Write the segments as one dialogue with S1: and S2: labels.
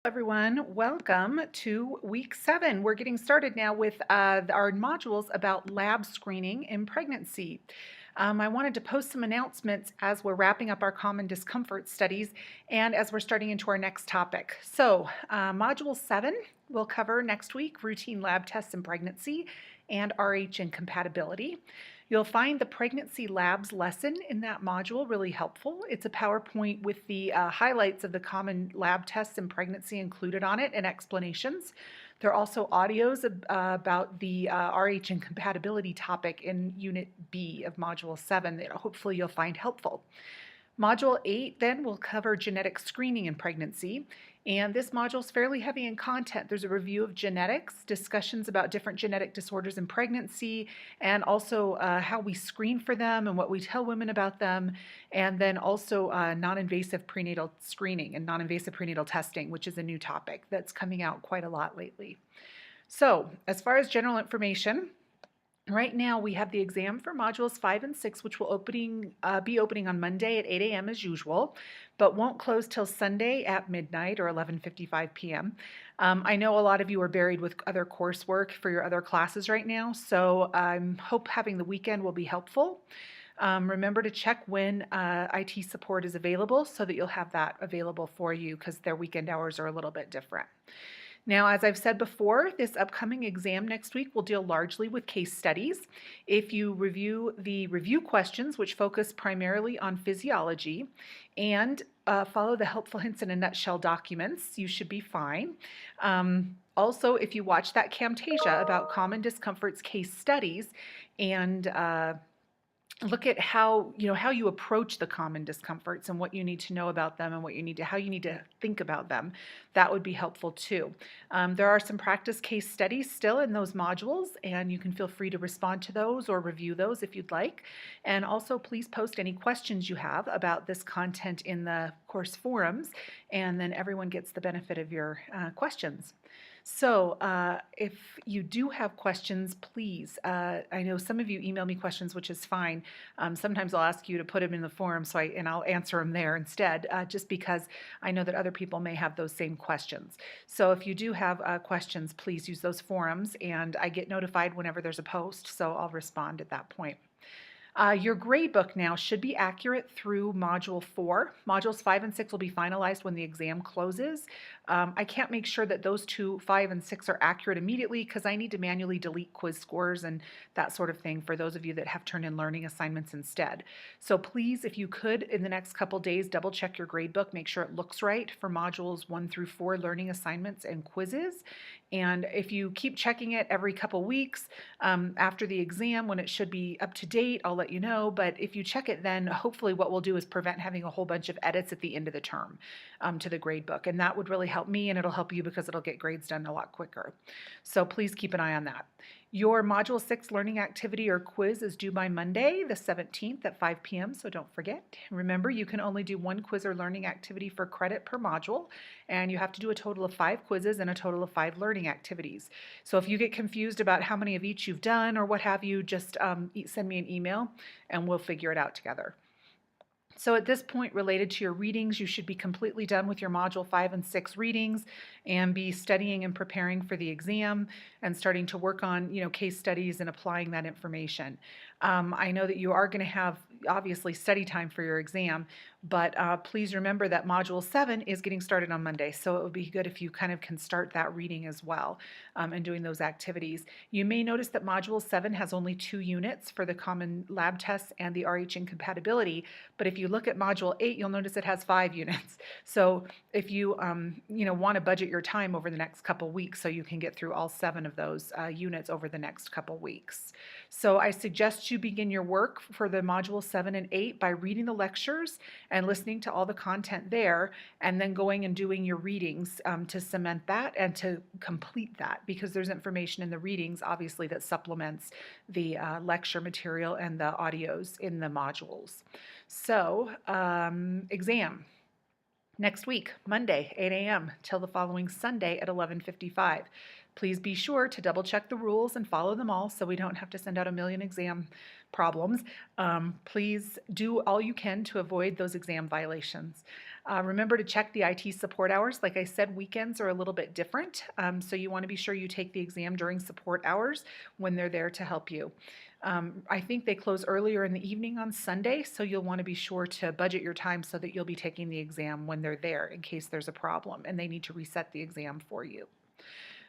S1: Everyone, welcome to week 7. We're getting started now with our modules about lab screening in pregnancy. I wanted to post some announcements as we're wrapping up our common discomfort studies and as we're starting into our next topic. So, Module 7 will cover next week routine lab tests in pregnancy and RH incompatibility. You'll find the pregnancy labs lesson in that module really helpful. It's a PowerPoint with the highlights of the common lab tests in pregnancy included on it and explanations. There are also audios about the RH incompatibility topic in Unit B of Module 7 that hopefully you'll find helpful. Module 8 then will cover genetic screening in pregnancy, and this module is fairly heavy in content. There's a review of genetics, discussions about different genetic disorders in pregnancy, and also how we screen for them and what we tell women about them, and then also non-invasive prenatal screening and non-invasive prenatal testing, which is a new topic that's coming out quite a lot lately. So, as far as general information, right now we have the exam for modules 5 and 6, which will be opening on Monday at 8 a.m. as usual, but won't close till Sunday at midnight or 11:55 p.m. I know a lot of you are buried with other coursework for your other classes right now, so I hope having the weekend will be helpful. Remember to check when IT support is available so that you'll have that available for you because their weekend hours are a little bit different. Now, as I've said before, this upcoming exam next week will deal largely with case studies. If you review the review questions, which focus primarily on physiology, and follow the helpful hints in a nutshell documents, you should be fine. Also, if you watch that Camtasia about common discomforts case studies and look at how you approach the common discomforts and what you need to know about them and how you need to think about them, that would be helpful too. There are some practice case studies still in those modules, and you can feel free to respond to those or review those if you'd like. And also, please post any questions you have about this content in the course forums, and then everyone gets the benefit of your questions. So if you do have questions, please, I know some of you email me questions, which is fine. Sometimes I'll ask you to put them in the forum, and I'll answer them there instead, just because I know that other people may have those same questions. So if you do have questions, please use those forums, and I get notified whenever there's a post, so I'll respond at that point. Your grade book now should be accurate through Module 4. Modules 5 and 6 will be finalized when the exam closes. I can't make sure that those 5 and 6 are accurate immediately because I need to manually delete quiz scores and that sort of thing for those of you that have turned in learning assignments instead. So please, if you could, in the next couple days, double check your grade book, make sure it looks right for Modules 1 through 4 learning assignments and quizzes. And if you keep checking it every couple weeks after the exam when it should be up to date, I'll let you know. But if you check it then, hopefully what we'll do is prevent having a whole bunch of edits at the end of the term to the grade book. And that would really help me, and it'll help you because it'll get grades done a lot quicker. So please keep an eye on that. Your Module 6 learning activity or quiz is due by Monday, the 17th at 5 p.m., so don't forget. Remember, you can only do one quiz or learning activity for credit per module, and you have to do a total of 5 quizzes and a total of 5 learning activities. So if you get confused about how many of each you've done or what have you, just send me an email and we'll figure it out together. So at this point, related to your readings, you should be completely done with your Module 5 and 6 readings and be studying and preparing for the exam and starting to work on, case studies and applying that information. I know that you are going to have, obviously, study time for your exam, but please remember that Module 7 is getting started on Monday, so it would be good if you kind of can start that reading as well and doing those activities. You may notice that Module 7 has only 2 units for the common lab tests and the RH incompatibility, but if you look at Module 8, you'll notice it has 5 units. So if you want to budget your time over the next couple weeks so you can get through all 7 of those units over the next couple weeks. So I suggest you begin your work for the Module 7 and 8 by reading the lectures and listening to all the content there, and then going and doing your readings to cement that and to complete that, because there's information in the readings, obviously, that supplements the lecture material and the audios in the modules. So, exam. Next week, Monday, 8 a.m. till the following Sunday at 11:55. Please be sure to double check the rules and follow them all so we don't have to send out a million exam problems. Please do all you can to avoid those exam violations. Remember to check the IT support hours. Like I said, weekends are a little bit different, so you want to be sure you take the exam during support hours when they're there to help you. I think they close earlier in the evening on Sunday, so you'll want to be sure to budget your time so that you'll be taking the exam when they're there in case there's a problem and they need to reset the exam for you.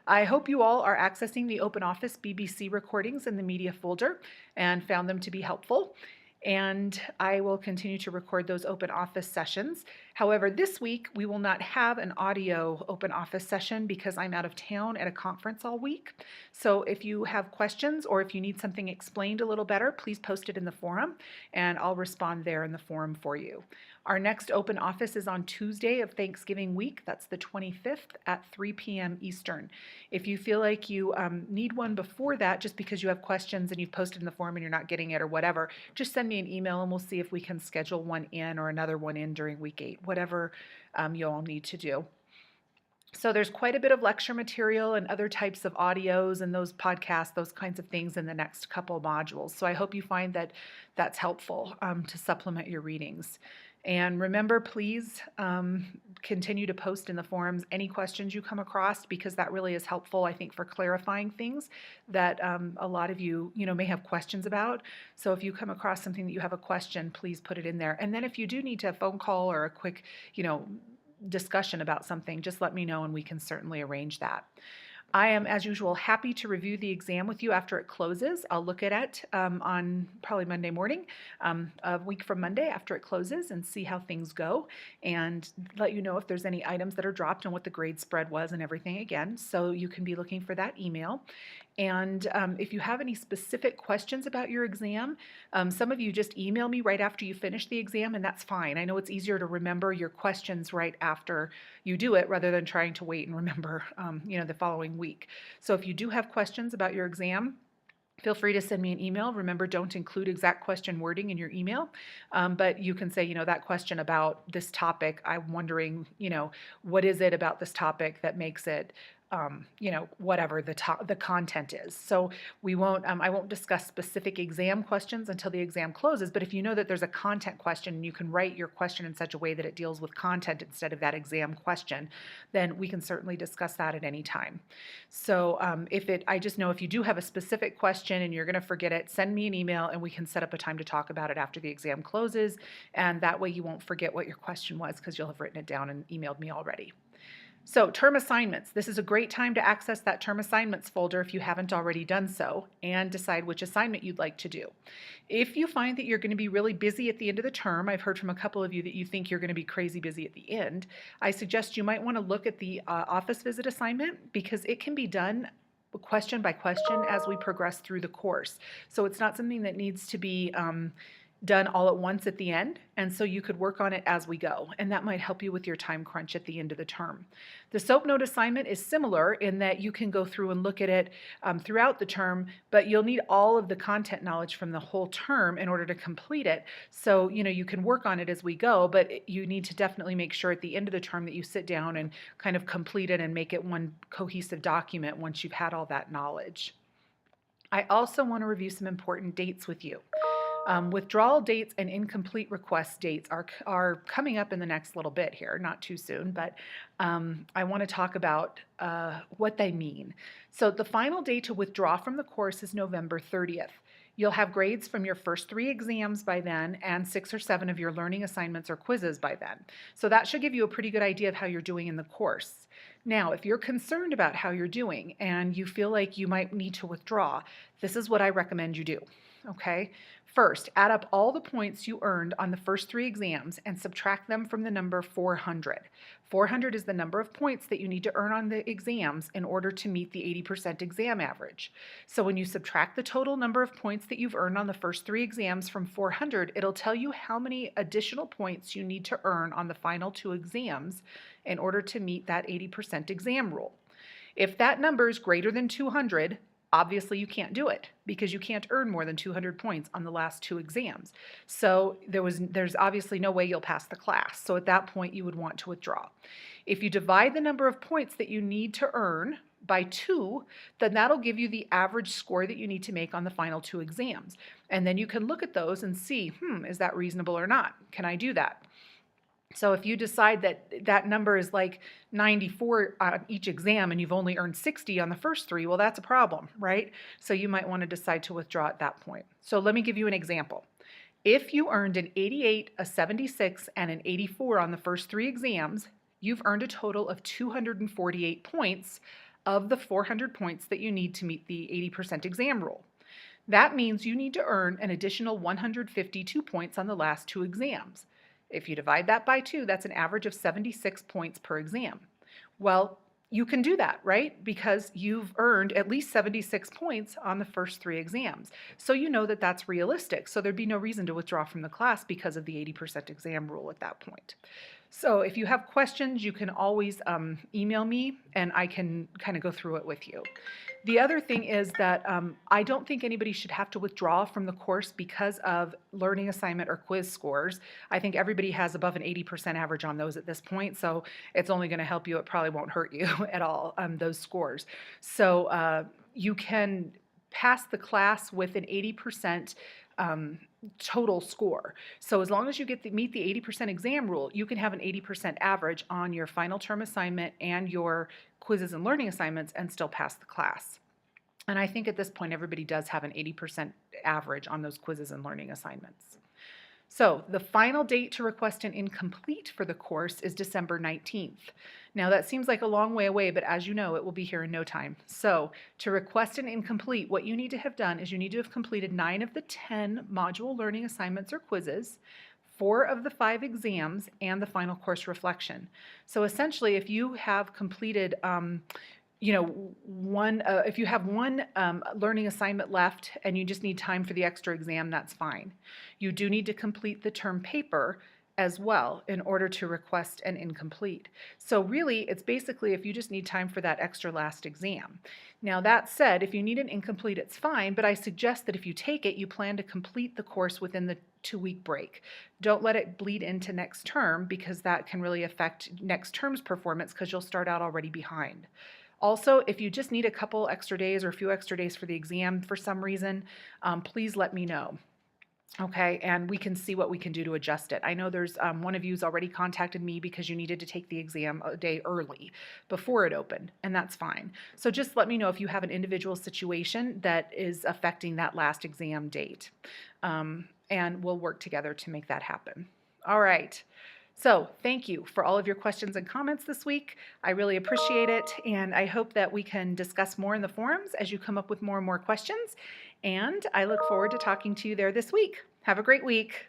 S1: I hope you all are accessing the Open Office BBC recordings in the media folder and found them to be helpful. And I will continue to record those Open Office sessions. However, this week we will not have an audio Open Office session because I'm out of town at a conference all week. So if you have questions or if you need something explained a little better, please post it in the forum and I'll respond there in the forum for you. Our next Open Office is on Tuesday of Thanksgiving week. That's the 25th at 3 p.m. Eastern. If you feel like you need one before that, just because you have questions and you've posted in the forum and you're not getting it or whatever, just send me an email and we'll see if we can schedule one in or another one in during week 8, whatever you all need to do. So there's quite a bit of lecture material and other types of audios and those podcasts, those kinds of things in the next couple modules. So I hope you find that that's helpful to supplement your readings. And remember, please continue to post in the forums any questions you come across because that really is helpful, I think, for clarifying things that a lot of you may have questions about. So if you come across something that you have a question, please put it in there. And then if you do need to phone call or a quick, discussion about something, just let me know and we can certainly arrange that. I am, as usual, happy to review the exam with you after it closes. I'll look at it on probably Monday morning, a week from Monday after it closes, and see how things go and let you know if there's any items that are dropped and what the grade spread was and everything again. So you can be looking for that email. And if you have any specific questions about your exam, some of you just email me right after you finish the exam, and that's fine. I know it's easier to remember your questions right after you do it rather than trying to wait and remember, the following week. So if you do have questions about your exam, feel free to send me an email. Remember, don't include exact question wording in your email, but you can say, that question about this topic, I'm wondering, what is it about this topic that makes it whatever the content is. So I won't discuss specific exam questions until the exam closes, but if you know that there's a content question, you can write your question in such a way that it deals with content instead of that exam question, then we can certainly discuss that at any time. So I just know if you do have a specific question and you're going to forget it, send me an email and we can set up a time to talk about it after the exam closes, and that way you won't forget what your question was because you'll have written it down and emailed me already. So term assignments. This is a great time to access that term assignments folder if you haven't already done so and decide which assignment you'd like to do. If you find that you're going to be really busy at the end of the term, I've heard from a couple of you that you think you're going to be crazy busy at the end, I suggest you might want to look at the office visit assignment because it can be done question by question as we progress through the course. So it's not something that needs to be done all at once at the end, and so you could work on it as we go, and that might help you with your time crunch at the end of the term. The SOAP note assignment is similar in that you can go through and look at it throughout the term, but you'll need all of the content knowledge from the whole term in order to complete it. So, you can work on it as we go, but you need to definitely make sure at the end of the term that you sit down and kind of complete it and make it one cohesive document once you've had all that knowledge. I also want to review some important dates with you. Withdrawal dates and incomplete request dates are coming up in the next little bit here, not too soon, but I want to talk about what they mean. So the final day to withdraw from the course is November 30th. You'll have grades from your first 3 exams by then and 6 or 7 of your learning assignments or quizzes by then. So that should give you a pretty good idea of how you're doing in the course. Now, if you're concerned about how you're doing and you feel like you might need to withdraw, this is what I recommend you do. Okay? First, add up all the points you earned on the first 3 exams and subtract them from the number 400. 400 is the number of points that you need to earn on the exams in order to meet the 80% exam average. So when you subtract the total number of points that you've earned on the first 3 exams from 400, it'll tell you how many additional points you need to earn on the final 2 exams in order to meet that 80% exam rule. If that number is greater than 200, obviously you can't do it because you can't earn more than 200 points on the last 2 exams. So there's obviously no way you'll pass the class. So at that point you would want to withdraw. If you divide the number of points that you need to earn by 2, then that'll give you the average score that you need to make on the final 2 exams. And then you can look at those and see, is that reasonable or not? Can I do that? So if you decide that that number is like 94 on each exam and you've only earned 60 on the first three, well, that's a problem, right? So you might want to decide to withdraw at that point. So let me give you an example. If you earned an 88, a 76, and an 84 on the first three exams, you've earned a total of 248 points of the 400 points that you need to meet the 80% exam rule. That means you need to earn an additional 152 points on the last two exams. If you divide that by 2, that's an average of 76 points per exam. Well, you can do that, right? Because you've earned at least 76 points on the first three exams. So you know that that's realistic. So there'd be no reason to withdraw from the class because of the 80% exam rule at that point. So if you have questions, you can always email me and I can kind of go through it with you. The other thing is that I don't think anybody should have to withdraw from the course because of learning assignment or quiz scores. I think everybody has above an 80% average on those at this point, so it's only going to help you. It probably won't hurt you at all, those scores. So you can pass the class with an 80% total score. So as long as you meet the 80% exam rule, you can have an 80% average on your final term assignment and your quizzes and learning assignments and still pass the class. And I think at this point everybody does have an 80% average on those quizzes and learning assignments. So the final date to request an incomplete for the course is December 19th. Now that seems like a long way away, but as you know, it will be here in no time. So to request an incomplete, what you need to have done is you need to have completed 9 of the 10 module learning assignments or quizzes, 4 of the 5 exams, and the final course reflection. So essentially, if you have completed if you have one learning assignment left and you just need time for the extra exam, that's fine. You do need to complete the term paper as well in order to request an incomplete. So really, it's basically if you just need time for that extra last exam. Now that said, if you need an incomplete, it's fine, but I suggest that if you take it, you plan to complete the course within the 2-week break. Don't let it bleed into next term because that can really affect next term's performance because you'll start out already behind. Also, if you just need a couple extra days or a few extra days for the exam for some reason, please let me know. Okay, and we can see what we can do to adjust it. I know there's one of you's already contacted me because you needed to take the exam a day early before it opened, and that's fine. So just let me know if you have an individual situation that is affecting that last exam date, and we'll work together to make that happen. All right. So thank you for all of your questions and comments this week. I really appreciate it, and I hope that we can discuss more in the forums as you come up with more and more questions, and I look forward to talking to you there this week. Have a great week.